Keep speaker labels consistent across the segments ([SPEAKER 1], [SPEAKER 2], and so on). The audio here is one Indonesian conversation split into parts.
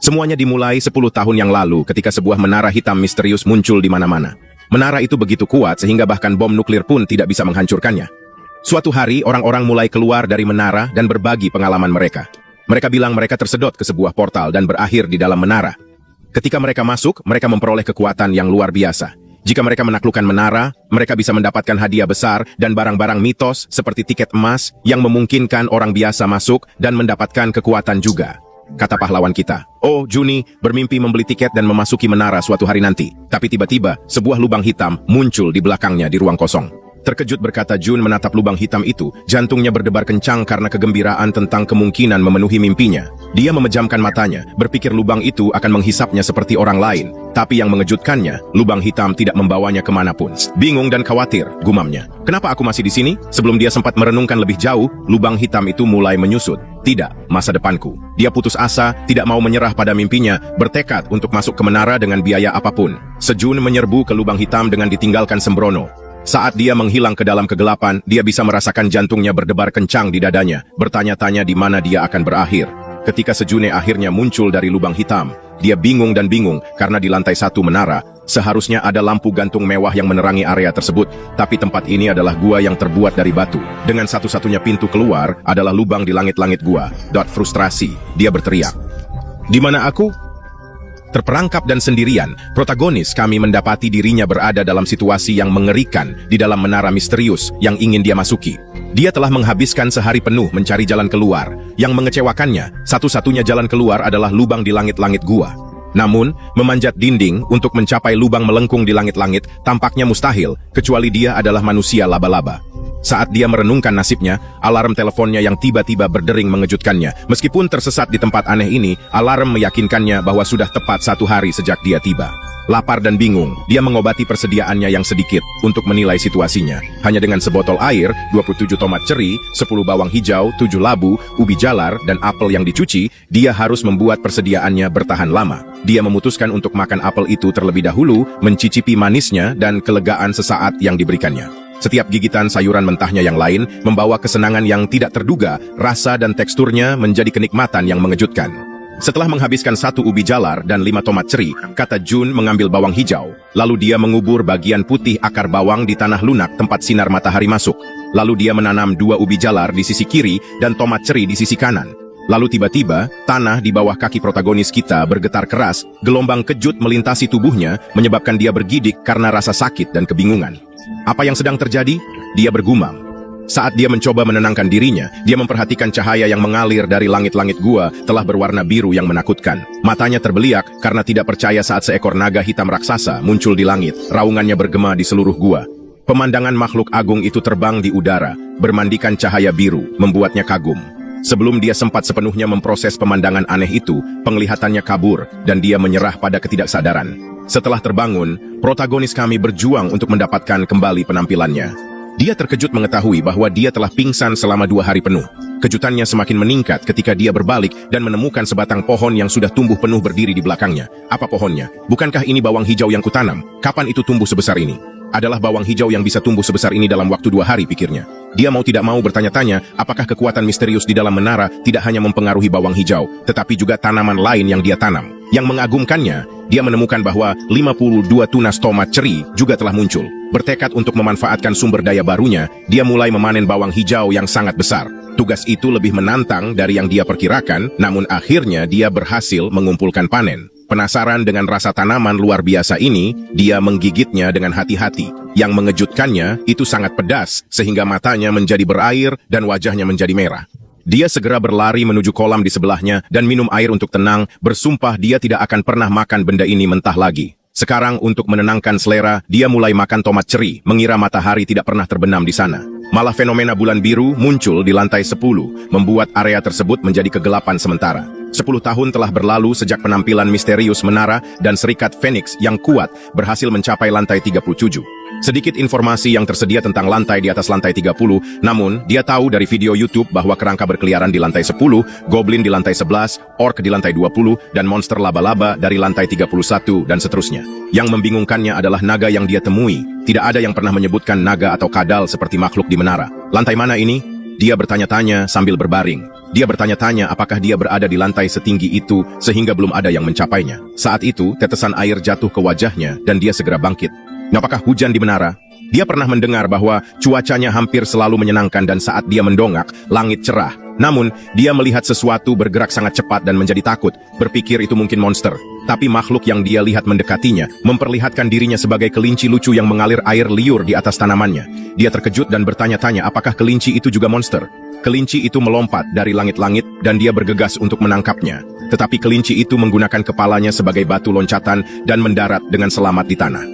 [SPEAKER 1] Semuanya dimulai 10 tahun yang lalu ketika sebuah menara hitam misterius muncul di mana-mana. Menara itu begitu kuat sehingga bahkan bom nuklir pun tidak bisa menghancurkannya. Suatu hari, orang-orang mulai keluar dari menara dan berbagi pengalaman mereka. Mereka bilang mereka tersedot ke sebuah portal dan berakhir di dalam menara. Ketika mereka masuk, mereka memperoleh kekuatan yang luar biasa. Jika mereka menaklukkan menara, mereka bisa mendapatkan hadiah besar dan barang-barang mitos seperti tiket emas yang memungkinkan orang biasa masuk dan mendapatkan kekuatan juga. Kata pahlawan kita, "Oh, Juni bermimpi membeli tiket dan memasuki menara suatu hari nanti." Tapi tiba-tiba, sebuah lubang hitam muncul di belakangnya di ruang kosong. Terkejut berkata Jun menatap lubang hitam itu, jantungnya berdebar kencang karena kegembiraan tentang kemungkinan memenuhi mimpinya. Dia memejamkan matanya, berpikir lubang itu akan menghisapnya seperti orang lain. Tapi yang mengejutkannya, lubang hitam tidak membawanya kemanapun. Bingung dan khawatir, gumamnya. Kenapa aku masih di sini? Sebelum dia sempat merenungkan lebih jauh, lubang hitam itu mulai menyusut. Tidak, masa depanku. Dia putus asa, tidak mau menyerah pada mimpinya, bertekad untuk masuk ke menara dengan biaya apapun. Sejun menyerbu ke lubang hitam dengan ditinggalkan sembrono. Saat dia menghilang ke dalam kegelapan, dia bisa merasakan jantungnya berdebar kencang di dadanya, bertanya-tanya di mana dia akan berakhir. Ketika Sejune akhirnya muncul dari lubang hitam, dia bingung dan bingung karena di lantai 1 menara, seharusnya ada lampu gantung mewah yang menerangi area tersebut, tapi tempat ini adalah gua yang terbuat dari batu. Dengan satu-satunya pintu keluar adalah lubang di langit-langit gua. Frustrasi, dia berteriak. "Di mana aku?" Terperangkap dan sendirian, protagonis kami mendapati dirinya berada dalam situasi yang mengerikan di dalam menara misterius yang ingin dia masuki. Dia telah menghabiskan sehari penuh mencari jalan keluar. Yang mengecewakannya, satu-satunya jalan keluar adalah lubang di langit-langit gua. Namun, memanjat dinding untuk mencapai lubang melengkung di langit-langit tampaknya mustahil, kecuali dia adalah manusia laba-laba. Saat dia merenungkan nasibnya, alarm teleponnya yang tiba-tiba berdering mengejutkannya. Meskipun tersesat di tempat aneh ini, alarm meyakinkannya bahwa sudah tepat 1 hari sejak dia tiba. Lapar dan bingung, dia mengobati persediaannya yang sedikit untuk menilai situasinya. Hanya dengan sebotol air, 27 tomat ceri, 10 bawang hijau, 7 labu, ubi jalar, dan apel yang dicuci, dia harus membuat persediaannya bertahan lama. Dia memutuskan untuk makan apel itu terlebih dahulu, mencicipi manisnya dan kelegaan sesaat yang diberikannya. Setiap gigitan sayuran mentahnya yang lain membawa kesenangan yang tidak terduga, rasa dan teksturnya menjadi kenikmatan yang mengejutkan. Setelah menghabiskan 1 ubi jalar dan 5 tomat ceri, kata Jun mengambil bawang hijau. Lalu dia mengubur bagian putih akar bawang di tanah lunak tempat sinar matahari masuk. Lalu dia menanam 2 ubi jalar di sisi kiri dan tomat ceri di sisi kanan. Lalu tiba-tiba, tanah di bawah kaki protagonis kita bergetar keras, gelombang kejut melintasi tubuhnya, menyebabkan dia bergidik karena rasa sakit dan kebingungan. Apa yang sedang terjadi? Dia bergumam. Saat dia mencoba menenangkan dirinya, dia memperhatikan cahaya yang mengalir dari langit-langit gua telah berwarna biru yang menakutkan. Matanya terbeliak karena tidak percaya saat seekor naga hitam raksasa muncul di langit, raungannya bergema di seluruh gua. Pemandangan makhluk agung itu terbang di udara, bermandikan cahaya biru, membuatnya kagum. Sebelum dia sempat sepenuhnya memproses pemandangan aneh itu, penglihatannya kabur, dan dia menyerah pada ketidaksadaran. Setelah terbangun, protagonis kami berjuang untuk mendapatkan kembali penampilannya. Dia terkejut mengetahui bahwa dia telah pingsan selama 2 hari penuh. Kejutannya semakin meningkat ketika dia berbalik dan menemukan sebatang pohon yang sudah tumbuh penuh berdiri di belakangnya. Apa pohonnya? Bukankah ini bawang hijau yang kutanam? Kapan itu tumbuh sebesar ini? Adalah bawang hijau yang bisa tumbuh sebesar ini dalam waktu 2 hari, pikirnya. Dia mau tidak mau bertanya-tanya, apakah kekuatan misterius di dalam menara tidak hanya mempengaruhi bawang hijau, tetapi juga tanaman lain yang dia tanam. Yang mengagumkannya, dia menemukan bahwa 52 tunas tomat ceri juga telah muncul. Bertekad untuk memanfaatkan sumber daya barunya, dia mulai memanen bawang hijau yang sangat besar. Tugas itu lebih menantang dari yang dia perkirakan, namun akhirnya dia berhasil mengumpulkan panen. Penasaran dengan rasa tanaman luar biasa ini, dia menggigitnya dengan hati-hati. Yang mengejutkannya, itu sangat pedas, sehingga matanya menjadi berair dan wajahnya menjadi merah. Dia segera berlari menuju kolam di sebelahnya dan minum air untuk tenang, bersumpah dia tidak akan pernah makan benda ini mentah lagi. Sekarang untuk menenangkan selera, dia mulai makan tomat ceri, mengira matahari tidak pernah terbenam di sana. Malah fenomena bulan biru muncul di lantai 10, membuat area tersebut menjadi kegelapan sementara. 10 tahun telah berlalu sejak penampilan misterius menara dan serikat Phoenix yang kuat berhasil mencapai lantai 37. Sedikit informasi yang tersedia tentang lantai di atas lantai 30, namun dia tahu dari video YouTube bahwa kerangka berkeliaran di lantai 10, goblin di lantai 11, orc di lantai 20, dan monster laba-laba dari lantai 31, dan seterusnya. Yang membingungkannya adalah naga yang dia temui. Tidak ada yang pernah menyebutkan naga atau kadal seperti makhluk di menara. Lantai mana ini? Dia bertanya-tanya sambil berbaring. Dia bertanya-tanya apakah dia berada di lantai setinggi itu sehingga belum ada yang mencapainya. Saat itu, tetesan air jatuh ke wajahnya dan dia segera bangkit. Apakah hujan di menara? Dia pernah mendengar bahwa cuacanya hampir selalu menyenangkan dan saat dia mendongak, langit cerah. Namun, dia melihat sesuatu bergerak sangat cepat dan menjadi takut, berpikir itu mungkin monster. Tapi makhluk yang dia lihat mendekatinya, memperlihatkan dirinya sebagai kelinci lucu yang mengalir air liur di atas tanamannya. Dia terkejut dan bertanya-tanya apakah kelinci itu juga monster. Kelinci itu melompat dari langit-langit dan dia bergegas untuk menangkapnya. Tetapi kelinci itu menggunakan kepalanya sebagai batu loncatan dan mendarat dengan selamat di tanah.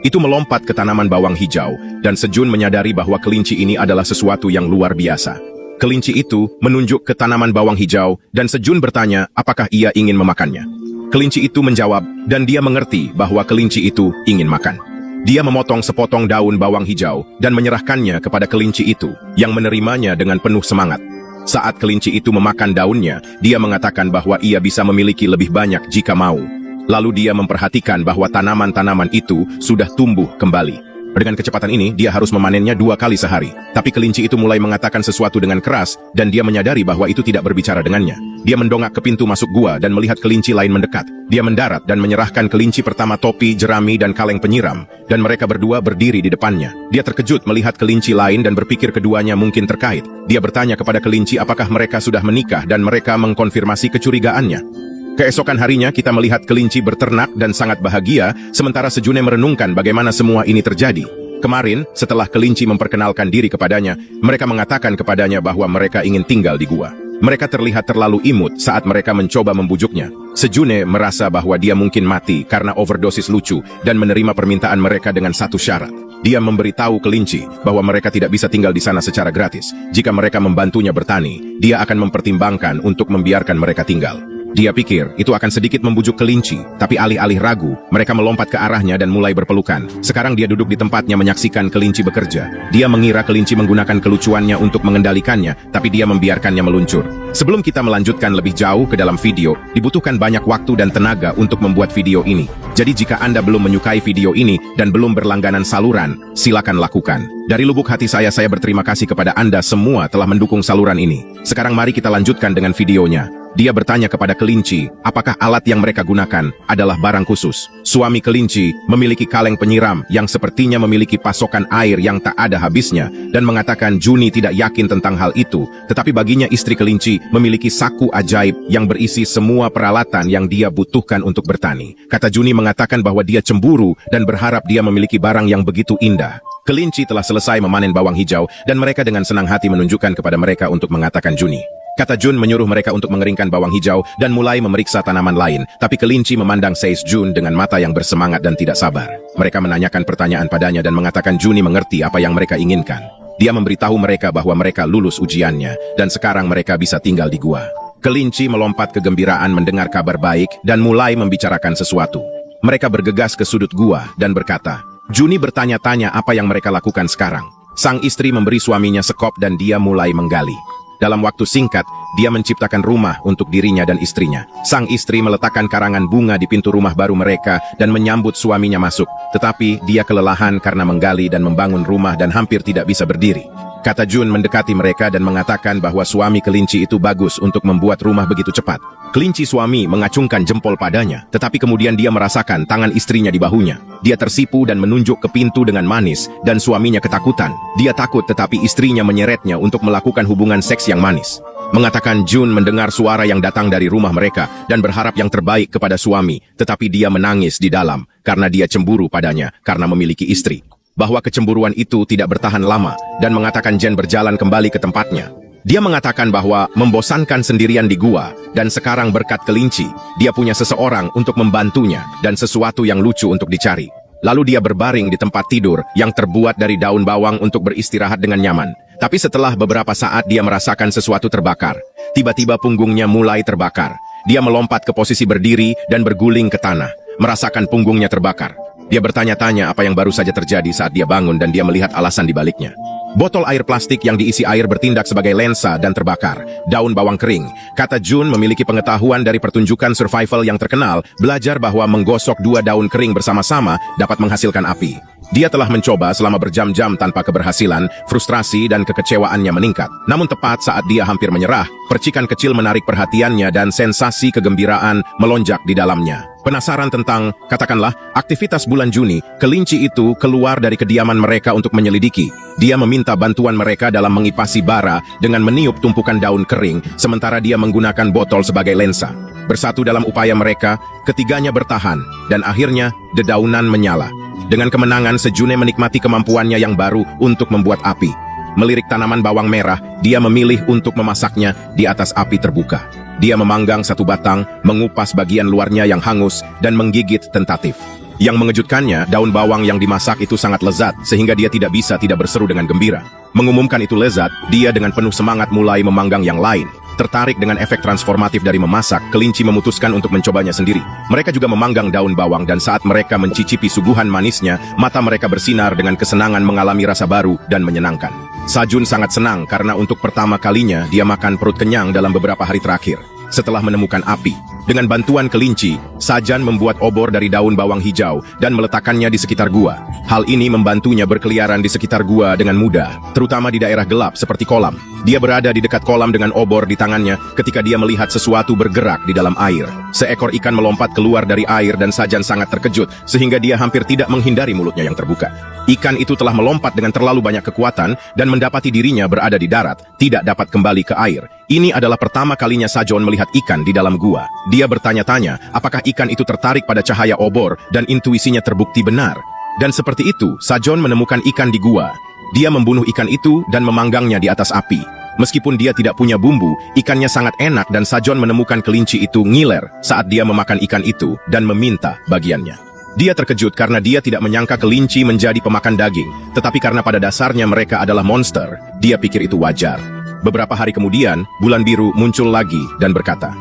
[SPEAKER 1] Itu melompat ke tanaman bawang hijau, dan Sejun menyadari bahwa kelinci ini adalah sesuatu yang luar biasa. Kelinci itu menunjuk ke tanaman bawang hijau, dan Sejun bertanya apakah ia ingin memakannya. Kelinci itu menjawab, dan dia mengerti bahwa kelinci itu ingin makan. Dia memotong sepotong daun bawang hijau, dan menyerahkannya kepada kelinci itu, yang menerimanya dengan penuh semangat. Saat kelinci itu memakan daunnya, dia mengatakan bahwa ia bisa memiliki lebih banyak jika mau. Lalu dia memperhatikan bahwa tanaman-tanaman itu sudah tumbuh kembali. Dengan kecepatan ini, dia harus memanennya 2 kali sehari. Tapi kelinci itu mulai mengatakan sesuatu dengan keras, dan dia menyadari bahwa itu tidak berbicara dengannya. Dia mendongak ke pintu masuk gua dan melihat kelinci lain mendekat. Dia mendarat dan menyerahkan kelinci pertama topi, jerami, dan kaleng penyiram, dan mereka berdua berdiri di depannya. Dia terkejut melihat kelinci lain dan berpikir keduanya mungkin terkait. Dia bertanya kepada kelinci apakah mereka sudah menikah dan mereka mengkonfirmasi kecurigaannya. Keesokan harinya kita melihat kelinci berternak dan sangat bahagia, sementara Sejune merenungkan bagaimana semua ini terjadi. Kemarin, setelah kelinci memperkenalkan diri kepadanya, mereka mengatakan kepadanya bahwa mereka ingin tinggal di gua. Mereka terlihat terlalu imut saat mereka mencoba membujuknya. Sejune merasa bahwa dia mungkin mati karena overdosis lucu dan menerima permintaan mereka dengan satu syarat. Dia memberitahu kelinci bahwa mereka tidak bisa tinggal di sana secara gratis. Jika mereka membantunya bertani, dia akan mempertimbangkan untuk membiarkan mereka tinggal. Dia pikir itu akan sedikit membujuk kelinci, tapi alih-alih ragu, mereka melompat ke arahnya dan mulai berpelukan. Sekarang dia duduk di tempatnya menyaksikan kelinci bekerja. Dia mengira kelinci menggunakan kelucuannya untuk mengendalikannya, tapi dia membiarkannya meluncur. Sebelum kita melanjutkan lebih jauh ke dalam video, dibutuhkan banyak waktu dan tenaga untuk membuat video ini. Jadi jika Anda belum menyukai video ini dan belum berlangganan saluran, silakan lakukan. Dari lubuk hati saya berterima kasih kepada Anda semua telah mendukung saluran ini. Sekarang mari kita lanjutkan dengan videonya. Dia bertanya kepada kelinci, apakah alat yang mereka gunakan adalah barang khusus. Suami kelinci memiliki kaleng penyiram yang sepertinya memiliki pasokan air yang tak ada habisnya, dan mengatakan Juni tidak yakin tentang hal itu, tetapi baginya istri kelinci memiliki saku ajaib yang berisi semua peralatan yang dia butuhkan untuk bertani. Kata Juni mengatakan bahwa dia cemburu dan berharap dia memiliki barang yang begitu indah. Kelinci telah selesai memanen bawang hijau, dan mereka dengan senang hati menunjukkan kepada mereka untuk mengatakan Juni. Kata Jun menyuruh mereka untuk mengeringkan bawang hijau dan mulai memeriksa tanaman lain, tapi kelinci memandang Seis Jun dengan mata yang bersemangat dan tidak sabar. Mereka menanyakan pertanyaan padanya dan mengatakan Juni mengerti apa yang mereka inginkan. Dia memberitahu mereka bahwa mereka lulus ujiannya, dan sekarang mereka bisa tinggal di gua. Kelinci melompat kegembiraan mendengar kabar baik dan mulai membicarakan sesuatu. Mereka bergegas ke sudut gua dan berkata, Juni bertanya-tanya apa yang mereka lakukan sekarang. Sang istri memberi suaminya sekop dan dia mulai menggali. Dalam waktu singkat, dia menciptakan rumah untuk dirinya dan istrinya. Sang istri meletakkan karangan bunga di pintu rumah baru mereka dan menyambut suaminya masuk. Tetapi dia kelelahan karena menggali dan membangun rumah dan hampir tidak bisa berdiri. Kata Jun mendekati mereka dan mengatakan bahwa suami kelinci itu bagus untuk membuat rumah begitu cepat. Kelinci suami mengacungkan jempol padanya, tetapi kemudian dia merasakan tangan istrinya di bahunya. Dia tersipu dan menunjuk ke pintu dengan manis, dan suaminya ketakutan. Dia takut tetapi istrinya menyeretnya untuk melakukan hubungan seks yang manis. Mengatakan Jun mendengar suara yang datang dari rumah mereka dan berharap yang terbaik kepada suami, tetapi dia menangis di dalam karena dia cemburu padanya karena memiliki istri. Bahwa kecemburuan itu tidak bertahan lama dan mengatakan Jen berjalan kembali ke tempatnya. Dia mengatakan bahwa membosankan sendirian di gua dan sekarang berkat kelinci, dia punya seseorang untuk membantunya dan sesuatu yang lucu untuk dicari. Lalu dia berbaring di tempat tidur yang terbuat dari daun bawang untuk beristirahat dengan nyaman. Tapi setelah beberapa saat dia merasakan sesuatu terbakar. Tiba-tiba punggungnya mulai terbakar. Dia melompat ke posisi berdiri dan berguling ke tanah, merasakan punggungnya terbakar. Dia bertanya-tanya apa yang baru saja terjadi saat dia bangun dan dia melihat alasan di baliknya. Botol air plastik yang diisi air bertindak sebagai lensa dan terbakar. Daun bawang kering. Kata Jun memiliki pengetahuan dari pertunjukan survival yang terkenal, belajar bahwa menggosok 2 daun kering bersama-sama dapat menghasilkan api. Dia telah mencoba selama berjam-jam tanpa keberhasilan, frustrasi dan kekecewaannya meningkat. Namun tepat saat dia hampir menyerah, percikan kecil menarik perhatiannya dan sensasi kegembiraan melonjak di dalamnya. Penasaran tentang, katakanlah, aktivitas bulan Juni, kelinci itu keluar dari kediaman mereka untuk menyelidiki. Dia meminta bantuan mereka dalam mengipasi bara dengan meniup tumpukan daun kering, sementara dia menggunakan botol sebagai lensa. Bersatu dalam upaya mereka, ketiganya bertahan, dan akhirnya dedaunan menyala. Dengan kemenangan, Sejune menikmati kemampuannya yang baru untuk membuat api. Melirik tanaman bawang merah, dia memilih untuk memasaknya di atas api terbuka. Dia memanggang satu batang, mengupas bagian luarnya yang hangus, dan menggigit tentatif. Yang mengejutkannya, daun bawang yang dimasak itu sangat lezat, sehingga dia tidak berseru dengan gembira. Mengumumkan itu lezat, dia dengan penuh semangat mulai memanggang yang lain. Tertarik dengan efek transformatif dari memasak, kelinci memutuskan untuk mencobanya sendiri. Mereka juga memanggang daun bawang dan saat mereka mencicipi suguhan manisnya, mata mereka bersinar dengan kesenangan mengalami rasa baru dan menyenangkan. Sajun sangat senang karena untuk pertama kalinya dia makan perut kenyang dalam beberapa hari terakhir. Setelah menemukan api, dengan bantuan kelinci, Sajan membuat obor dari daun bawang hijau dan meletakkannya di sekitar gua. Hal ini membantunya berkeliaran di sekitar gua dengan mudah, terutama di daerah gelap seperti kolam. Dia berada di dekat kolam dengan obor di tangannya ketika dia melihat sesuatu bergerak di dalam air. Seekor ikan melompat keluar dari air dan Sajan sangat terkejut sehingga dia hampir tidak menghindari mulutnya yang terbuka. Ikan itu telah melompat dengan terlalu banyak kekuatan dan mendapati dirinya berada di darat, tidak dapat kembali ke air. Ini adalah pertama kalinya Sajon melihat ikan di dalam gua. Dia bertanya-tanya apakah ikan itu tertarik pada cahaya obor dan intuisinya terbukti benar. Dan seperti itu, Sajon menemukan ikan di gua. Dia membunuh ikan itu dan memanggangnya di atas api. Meskipun dia tidak punya bumbu, ikannya sangat enak dan Sajon menemukan kelinci itu ngiler saat dia memakan ikan itu dan meminta bagiannya. Dia terkejut karena dia tidak menyangka kelinci menjadi pemakan daging, tetapi karena pada dasarnya mereka adalah monster, dia pikir itu wajar. Beberapa hari kemudian, bulan biru muncul lagi dan berkata,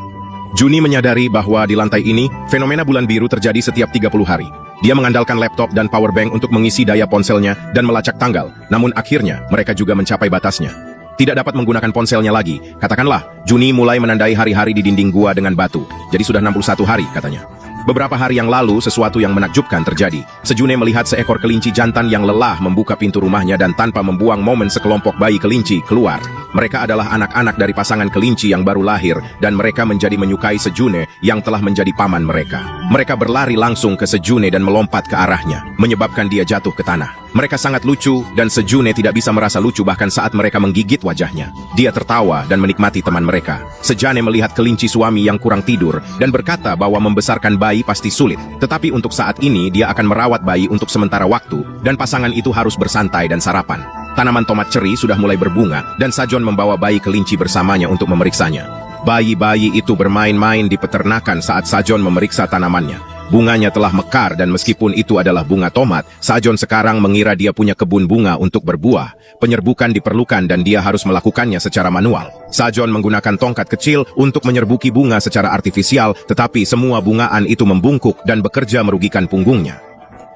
[SPEAKER 1] Juni menyadari bahwa di lantai ini, fenomena bulan biru terjadi setiap 30 hari. Dia mengandalkan laptop dan powerbank untuk mengisi daya ponselnya dan melacak tanggal, namun akhirnya mereka juga mencapai batasnya. Tidak dapat menggunakan ponselnya lagi. Katakanlah, Juni mulai menandai hari-hari di dinding gua dengan batu. Jadi sudah 61 hari, katanya. Beberapa hari yang lalu, sesuatu yang menakjubkan terjadi. Sejune melihat seekor kelinci jantan yang lelah membuka pintu rumahnya dan tanpa membuang momen sekelompok bayi kelinci keluar. Mereka adalah anak-anak dari pasangan kelinci yang baru lahir, dan mereka menjadi menyukai Sejune yang telah menjadi paman mereka. Mereka berlari langsung ke Sejune dan melompat ke arahnya, menyebabkan dia jatuh ke tanah. Mereka sangat lucu, dan Sejune tidak bisa merasa lucu bahkan saat mereka menggigit wajahnya. Dia tertawa dan menikmati teman mereka. Sejane melihat kelinci suami yang kurang tidur, dan berkata bahwa membesarkan bayi pasti sulit. Tetapi untuk saat ini, dia akan merawat bayi untuk sementara waktu, dan pasangan itu harus bersantai dan sarapan. Tanaman tomat ceri sudah mulai berbunga, dan Sajon membawa bayi kelinci bersamanya untuk memeriksanya. Bayi-bayi itu bermain-main di peternakan saat Sajon memeriksa tanamannya. Bunganya telah mekar dan meskipun itu adalah bunga tomat, Sajon sekarang mengira dia punya kebun bunga untuk berbuah. Penyerbukan diperlukan dan dia harus melakukannya secara manual. Sajon menggunakan tongkat kecil untuk menyerbuki bunga secara artifisial, tetapi semua bungaan itu membungkuk dan bekerja merugikan punggungnya.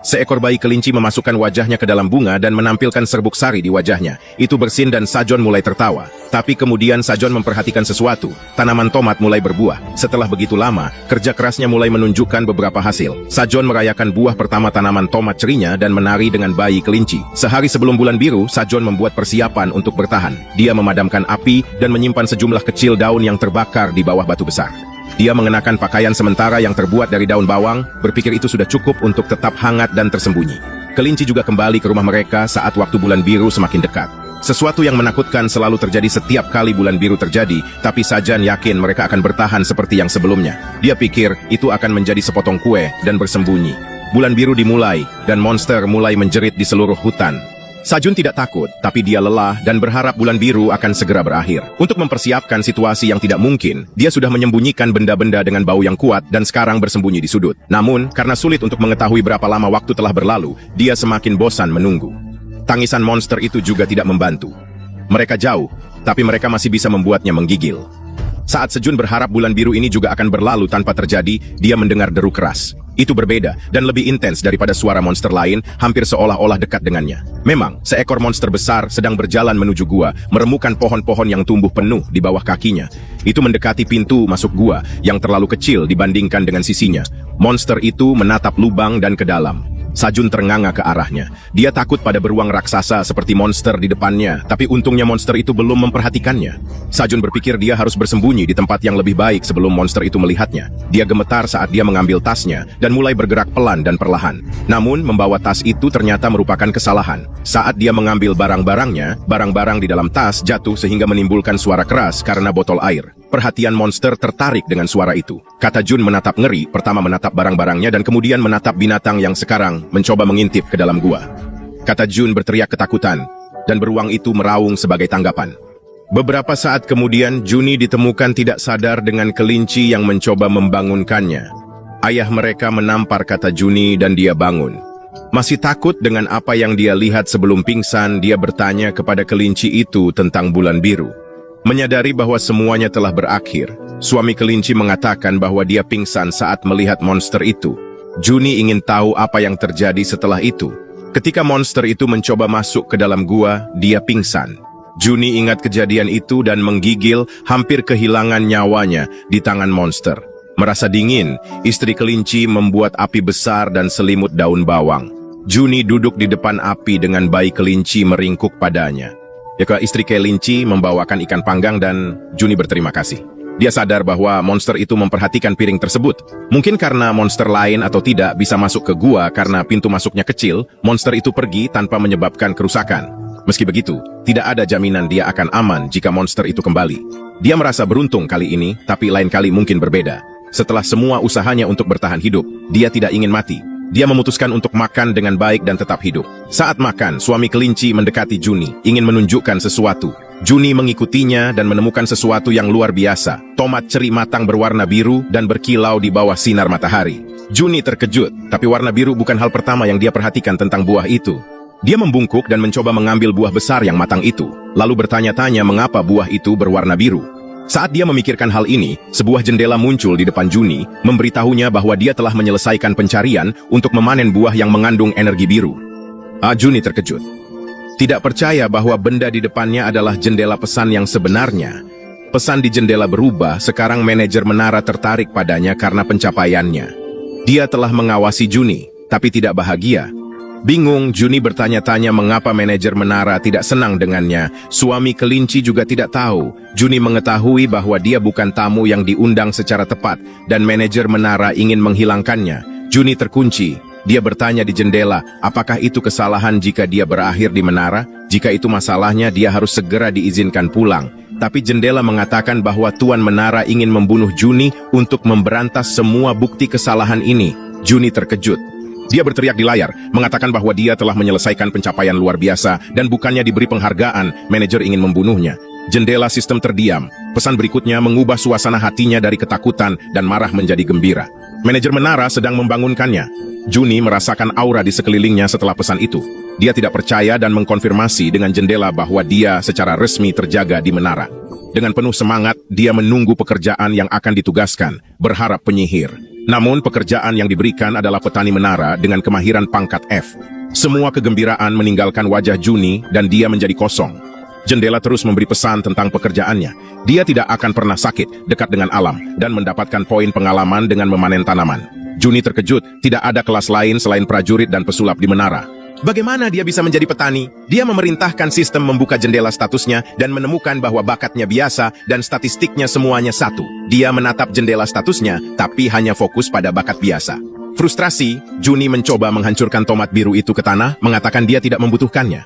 [SPEAKER 1] Seekor bayi kelinci memasukkan wajahnya ke dalam bunga dan menampilkan serbuk sari di wajahnya. Itu bersin dan Sajon mulai tertawa. Tapi kemudian Sajon memperhatikan sesuatu. Tanaman tomat mulai berbuah. Setelah begitu lama, kerja kerasnya mulai menunjukkan beberapa hasil. Sajon merayakan buah pertama tanaman tomat cerinya dan menari dengan bayi kelinci. Sehari sebelum bulan biru, Sajon membuat persiapan untuk bertahan. Dia memadamkan api dan menyimpan sejumlah kecil daun yang terbakar di bawah batu besar. Dia mengenakan pakaian sementara yang terbuat dari daun bawang, berpikir itu sudah cukup untuk tetap hangat dan tersembunyi. Kelinci juga kembali ke rumah mereka saat waktu bulan biru semakin dekat. Sesuatu yang menakutkan selalu terjadi setiap kali bulan biru terjadi, tapi Sajan yakin mereka akan bertahan seperti yang sebelumnya. Dia pikir itu akan menjadi sepotong kue dan bersembunyi. Bulan biru dimulai, dan monster mulai menjerit di seluruh hutan. Sajun tidak takut, tapi dia lelah dan berharap bulan biru akan segera berakhir. Untuk mempersiapkan situasi yang tidak mungkin, dia sudah menyembunyikan benda-benda dengan bau yang kuat dan sekarang bersembunyi di sudut. Namun, karena sulit untuk mengetahui berapa lama waktu telah berlalu, dia semakin bosan menunggu. Tangisan monster itu juga tidak membantu. Mereka jauh, tapi mereka masih bisa membuatnya menggigil. Saat Sejun berharap bulan biru ini juga akan berlalu tanpa terjadi, dia mendengar deru keras. Itu berbeda dan lebih intens daripada suara monster lain, hampir seolah-olah dekat dengannya. Memang, seekor monster besar sedang berjalan menuju gua, meremukan pohon-pohon yang tumbuh penuh di bawah kakinya. Itu mendekati pintu masuk gua, yang terlalu kecil dibandingkan dengan sisinya. Monster itu menatap lubang dan ke dalam. Sajun ternganga ke arahnya. Dia takut pada beruang raksasa seperti monster di depannya, tapi untungnya monster itu belum memperhatikannya. Sajun berpikir dia harus bersembunyi di tempat yang lebih baik sebelum monster itu melihatnya. Dia gemetar saat dia mengambil tasnya dan mulai bergerak pelan dan perlahan. Namun, membawa tas itu ternyata merupakan kesalahan. Saat dia mengambil barang-barangnya, barang-barang di dalam tas jatuh sehingga menimbulkan suara keras karena botol air. Perhatian monster tertarik dengan suara itu. Kata Jun menatap ngeri, pertama menatap barang-barangnya dan kemudian menatap binatang yang sekarang mencoba mengintip ke dalam gua. Kata Jun berteriak ketakutan, dan beruang itu meraung sebagai tanggapan. Beberapa saat kemudian, Juni ditemukan tidak sadar dengan kelinci yang mencoba membangunkannya. Ayah mereka menampar kata Juni dan dia bangun. Masih takut dengan apa yang dia lihat sebelum pingsan, dia bertanya kepada kelinci itu tentang bulan biru. Menyadari bahwa semuanya telah berakhir, suami kelinci mengatakan bahwa dia pingsan saat melihat monster itu. Juni ingin tahu apa yang terjadi setelah itu. Ketika monster itu mencoba masuk ke dalam gua, dia pingsan. Juni ingat kejadian itu dan menggigil, hampir kehilangan nyawanya di tangan monster. Merasa dingin, istri kelinci membuat api besar dan selimut daun bawang. Juni duduk di depan api dengan bayi kelinci meringkuk padanya. Istri kelinci membawakan ikan panggang dan Juni berterima kasih. Dia sadar bahwa monster itu memperhatikan piring tersebut. Mungkin karena monster lain atau tidak bisa masuk ke gua karena pintu masuknya kecil, monster itu pergi tanpa menyebabkan kerusakan. Meski begitu, tidak ada jaminan dia akan aman jika monster itu kembali. Dia merasa beruntung kali ini, tapi lain kali mungkin berbeda. Setelah semua usahanya untuk bertahan hidup, dia tidak ingin mati. Dia memutuskan untuk makan dengan baik dan tetap hidup. Saat makan, suami kelinci mendekati Juni, ingin menunjukkan sesuatu. Juni mengikutinya dan menemukan sesuatu yang luar biasa. Tomat ceri matang berwarna biru dan berkilau di bawah sinar matahari. Juni terkejut, tapi warna biru bukan hal pertama yang dia perhatikan tentang buah itu. Dia membungkuk dan mencoba mengambil buah besar yang matang itu, lalu bertanya-tanya mengapa buah itu berwarna biru. Saat dia memikirkan hal ini, sebuah jendela muncul di depan Juni, memberitahunya bahwa dia telah menyelesaikan pencarian untuk memanen buah yang mengandung energi biru. Juni terkejut. Tidak percaya bahwa benda di depannya adalah jendela pesan yang sebenarnya. Pesan di jendela berubah, sekarang manajer menara tertarik padanya karena pencapaiannya. Dia telah mengawasi Juni, tapi tidak bahagia. Bingung, Juni bertanya-tanya mengapa manajer menara tidak senang dengannya. Suami kelinci juga tidak tahu. Juni mengetahui bahwa dia bukan tamu yang diundang secara tepat, dan manajer menara ingin menghilangkannya. Juni terkunci. Dia bertanya di jendela, apakah itu kesalahan jika dia berakhir di menara? Jika itu masalahnya, dia harus segera diizinkan pulang. Tapi jendela mengatakan bahwa Tuan Menara ingin membunuh Juni untuk memberantas semua bukti kesalahan ini. Juni terkejut. Dia berteriak di layar, mengatakan bahwa dia telah menyelesaikan pencapaian luar biasa dan bukannya diberi penghargaan, manajer ingin membunuhnya. Jendela sistem terdiam. Pesan berikutnya mengubah suasana hatinya dari ketakutan dan marah menjadi gembira. Manajer menara sedang membangunkannya. Juni merasakan aura di sekelilingnya setelah pesan itu. Dia tidak percaya dan mengkonfirmasi dengan jendela bahwa dia secara resmi terjaga di menara. Dengan penuh semangat, dia menunggu pekerjaan yang akan ditugaskan, berharap penyihir. Namun pekerjaan yang diberikan adalah petani menara dengan kemahiran pangkat F. Semua kegembiraan meninggalkan wajah Juni dan dia menjadi kosong. Jendela terus memberi pesan tentang pekerjaannya. Dia tidak akan pernah sakit, dekat dengan alam, dan mendapatkan poin pengalaman dengan memanen tanaman. Juni terkejut, tidak ada kelas lain selain prajurit dan pesulap di menara. Bagaimana dia bisa menjadi petani? Dia memerintahkan sistem membuka jendela statusnya dan menemukan bahwa bakatnya biasa dan statistiknya semuanya 1. Dia menatap jendela statusnya, tapi hanya fokus pada bakat biasa. Frustrasi, Juni mencoba menghancurkan tomat biru itu ke tanah, mengatakan dia tidak membutuhkannya.